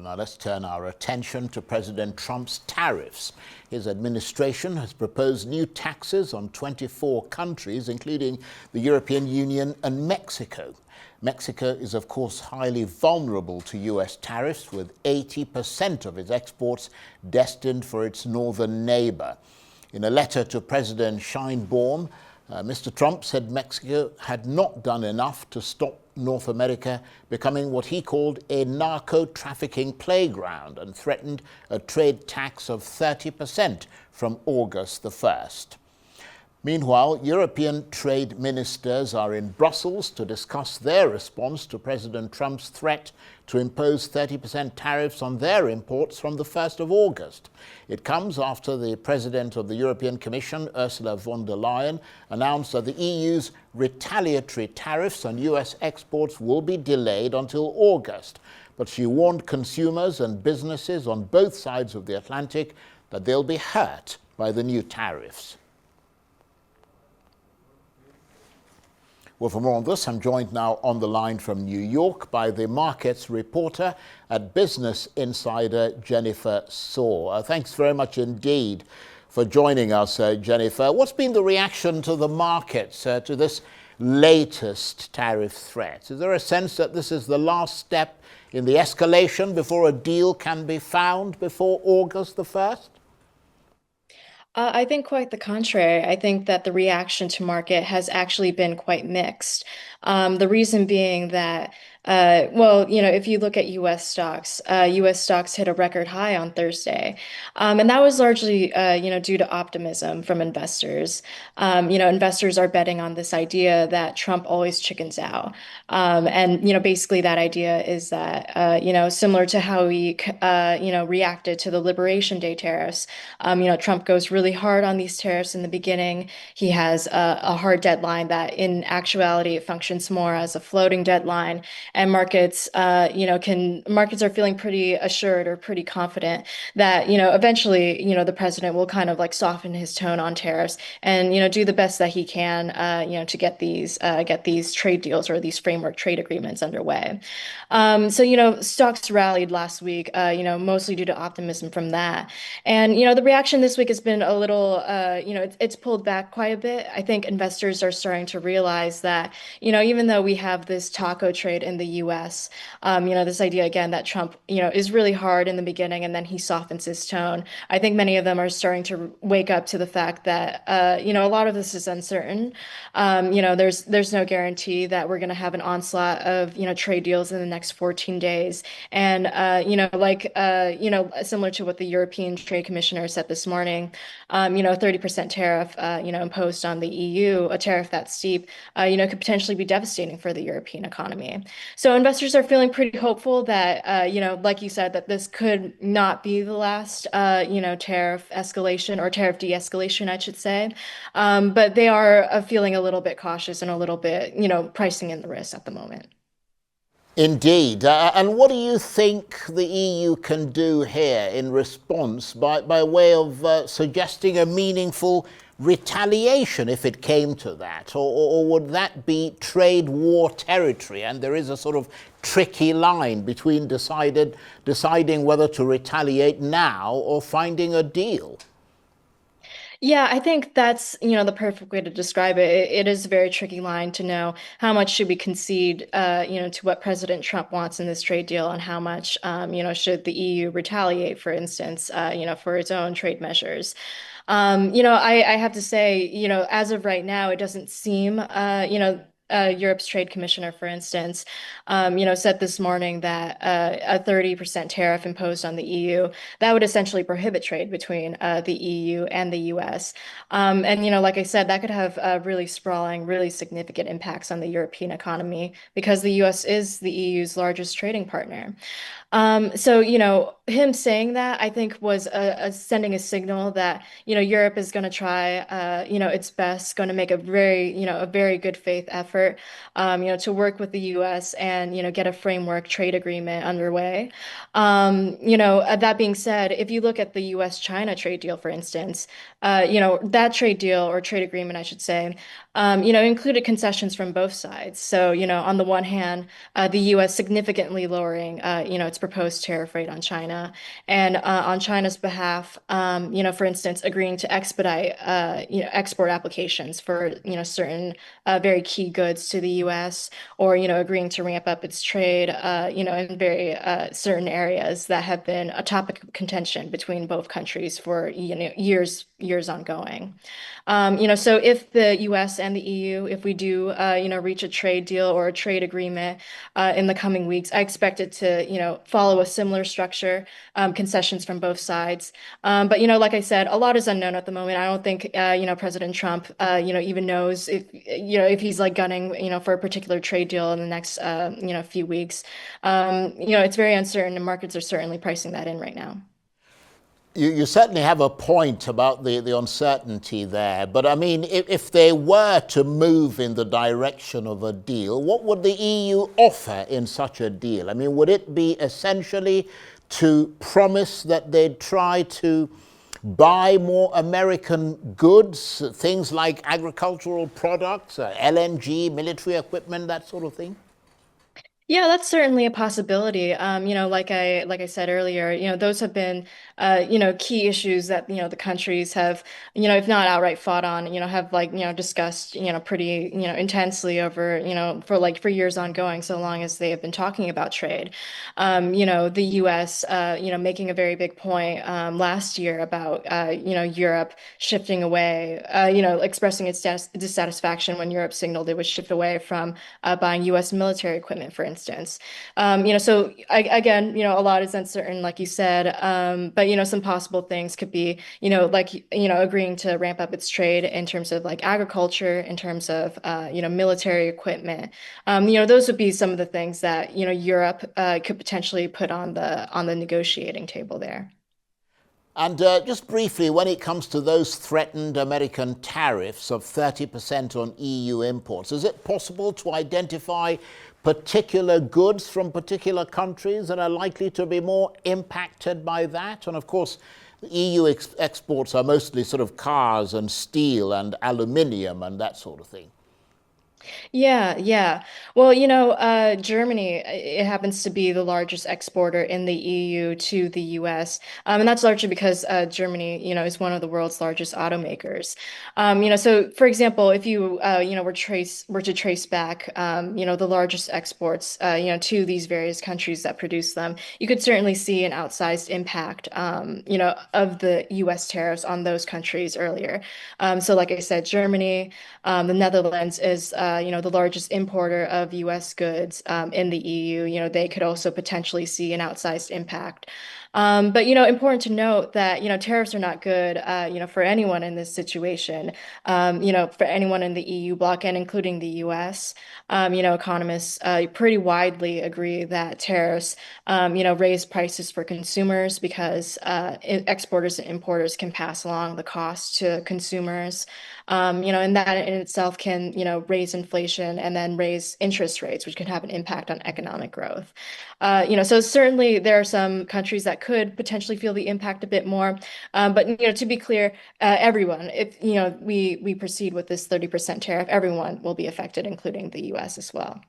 Now let's turn our attention to President Trump's tariffs. His administration has proposed new taxes on 24 countries, including the European Union and Mexico. Mexico is, of course, highly vulnerable to U.S. tariffs, with 80% of its exports destined for its northern neighbor. In a letter to President Scheinborn, Mr. Trump said Mexico had not done enough to stop North America becoming what he called a narco-trafficking playground, and threatened a trade tax of 30% from August the 1st. Meanwhile, European trade ministers are in Brussels to discuss their response to President Trump's threat to impose 30% tariffs on their imports from the 1st of August. It comes after the President of the European Commission, Ursula von der Leyen, announced that the EU's retaliatory tariffs on US exports will be delayed until August. But she warned consumers and businesses on both sides of the Atlantic that they'll be hurt by the new tariffs. Well, for more on this, I'm joined now on the line from New York by the markets reporter at Business Insider, Jennifer Saw. Thanks very much indeed for joining us, Jennifer. What's been the reaction to the markets to this latest tariff threat? Is there a sense that this is the last step in the escalation before a deal can be found before August the 1st? I think quite the contrary. I think that the reaction to market has actually been quite mixed. The reason being that, if you look at U.S. stocks hit a record high on Thursday. And that was largely, due to optimism from investors. Investors are betting on this idea that Trump always chickens out. Basically that idea is that, similar to how he, reacted to the Liberation Day tariffs, Trump goes really hard on these tariffs in the beginning. He has a hard deadline that in actuality it functions more as a floating deadline, and markets are feeling pretty assured or pretty confident that eventually the president will kind of like soften his tone on tariffs and do the best that he can to get these trade deals or these framework trade agreements underway. Stocks rallied last week, mostly due to optimism from that. And the reaction this week has been a little, it's pulled back quite a bit. I think investors are starting to realize that even though we have this taco trade in the U.S., this idea again that Trump, is really hard in the beginning and then he softens his tone. I think many of them are starting to wake up to the fact that, a lot of this is uncertain. There's no guarantee that we're going to have an onslaught of, trade deals in the next 14 days. And, similar to what the European Trade Commissioner said this morning, 30% tariff, imposed on the EU, a tariff that steep, could potentially be devastating for the European economy. So investors are feeling pretty hopeful that, like you said, that this could not be the last, tariff escalation or tariff de-escalation, I should say. But they are feeling a little bit cautious and a little bit, pricing in the risk at the moment. Indeed. And what do you think the EU can do here in response by way of suggesting a meaningful retaliation if it came to that? Or would that be trade war territory? And there is a sort of tricky line between deciding whether to retaliate now or finding a deal. Yeah, I think that's, the perfect way to describe it. It is a very tricky line to know how much should we concede, to what President Trump wants in this trade deal, and how much, should the EU retaliate, for instance, for its own trade measures. I have to say, as of right now, it doesn't seem, Europe's trade commissioner, for instance, said this morning that a 30% tariff imposed on the EU, that would essentially prohibit trade between the EU and the US. Like I said, that could have really sprawling, really significant impacts on the European economy because the US is the EU's largest trading partner. Him saying that, I think, was sending a signal that, Europe is going to try, its best, going to make a very good faith effort effort, to work with the U.S. and, get a framework trade agreement underway. That being said, if you look at the U.S.-China trade deal, for instance, that trade deal or trade agreement, I should say, included concessions from both sides. So, on the one hand, the U.S. significantly lowering, its proposed tariff rate on China, and on China's behalf, for instance, agreeing to expedite, export applications for, certain very key goods to the U.S., or, agreeing to ramp up its trade, in very certain areas that have been a topic of contention between both countries for, years ongoing. So if the US and the EU, if we do, reach a trade deal or a trade agreement in the coming weeks, I expect it to, follow a similar structure, concessions from both sides. But, like I said, a lot is unknown at the moment. I don't think, President Trump, even knows if, if he's like gunning, for a particular trade deal in the next, few weeks. It's very uncertain, and markets are certainly pricing that in right now. You certainly have a point about the uncertainty there. But I mean, if they were to move in the direction of a deal, what would the EU offer in such a deal? I mean, would it be essentially to promise that they'd try to buy more American goods, things like agricultural products, LNG, military equipment, that sort of thing? Yeah, that's certainly a possibility. Like I said earlier, those have been key issues that, the countries have, if not outright fought on, have like, discussed, pretty, intensely over, for years ongoing, so long as they have been talking about trade. The US, making a very big point last year about Europe shifting away, expressing its dissatisfaction when Europe signaled it would shift away from buying US military equipment, for instance. So again, a lot is uncertain, like you said. But some possible things could be, like agreeing to ramp up its trade in terms of like agriculture, in terms of military equipment. Those would be some of the things that Europe could potentially put on the negotiating table there. And just briefly, when it comes to those threatened American tariffs of 30% on EU imports, is it possible to identify particular goods from particular countries that are likely to be more impacted by that? And of course, the EU exports are mostly sort of cars and steel and aluminium and that sort of thing. Yeah, yeah. Well, Germany, it happens to be the largest exporter in the EU to the US. And that's largely because Germany, is one of the world's largest automakers. So for example, if you, were to trace back, the largest exports, to these various countries that produce them, you could certainly see an outsized impact, of the US tariffs on those countries earlier. So like I said, Germany, the Netherlands is, the largest importer of U.S. goods in the EU. They could also potentially see an outsized impact. But important to note that tariffs are not good, for anyone in this situation. For anyone in the EU bloc and including the U.S. Economists pretty widely agree that tariffs, raise prices for consumers because exporters and importers can pass along the cost to consumers. And that in itself can, raise inflation and then raise interest rates, which can have an impact on economic growth. So certainly there are some countries that could potentially feel the impact a bit more. But to be clear, everyone, if we proceed with this 30% tariff, everyone will be affected, including the US as well.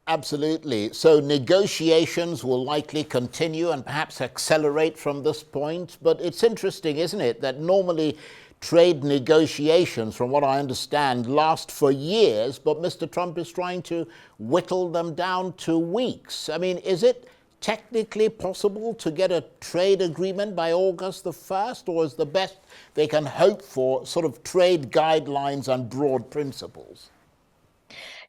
Absolutely. So negotiations will likely continue and perhaps accelerate from this point. But it's interesting, isn't it, that normally trade negotiations, from what I understand, last for years, but Mr. Trump is trying to whittle them down to weeks. I mean, is it technically possible to get a trade agreement by August the 1st, or is the best they can hope for sort of trade guidelines and broad principles?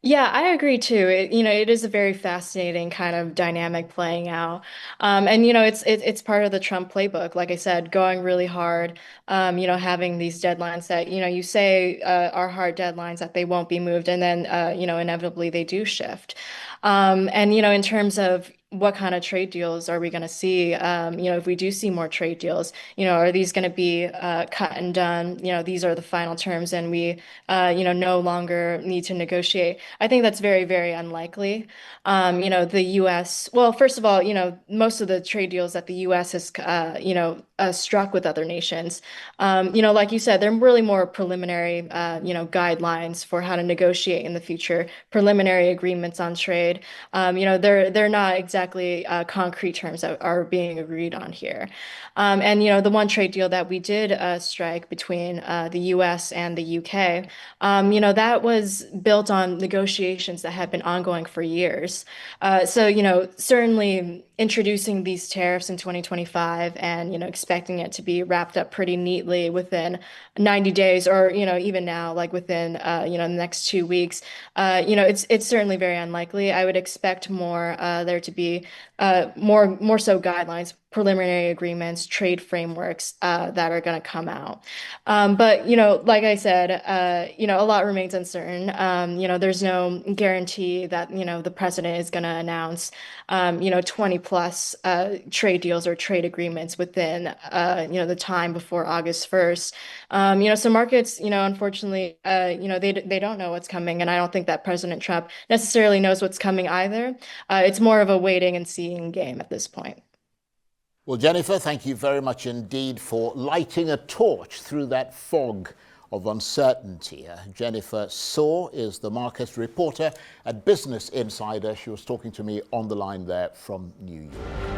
Yeah, I agree too. It is a very fascinating kind of dynamic playing out. And it's part of the Trump playbook. Like I said, going really hard, having these deadlines that, you say are hard deadlines that they won't be moved, and then inevitably they do shift. And in terms of what kind of trade deals are we going to see? If we do see more trade deals, are these going to be cut and done? These are the final terms, and we, no longer need to negotiate. I think that's very, very unlikely. The U.S. Well, first of all, most of the trade deals that the U.S. has, struck with other nations, like you said, they're really more preliminary, guidelines for how to negotiate in the future, preliminary agreements on trade. They're not exactly concrete terms that are being agreed on here. And the one trade deal that we did strike between the U.S. and the U.K., that was built on negotiations that have been ongoing for years. So certainly introducing these tariffs in 2025 and expecting it to be wrapped up pretty neatly within 90 days, or even now, like within the next 2 weeks, it's certainly very unlikely. I would expect more there to be more so guidelines, preliminary agreements, trade frameworks that are going to come out. But like I said, a lot remains uncertain. There's no guarantee that the president is going to announce 20 plus trade deals or trade agreements within the time before August 1st. So markets, unfortunately, they don't know what's coming, and I don't think that President Trump necessarily knows what's coming either. It's more of a waiting and seeing game at this point. Well, Jennifer, thank you very much indeed for lighting a torch through that fog of uncertainty. Jennifer Saw is the markets reporter at Business Insider. She was talking to me on the line there from New York.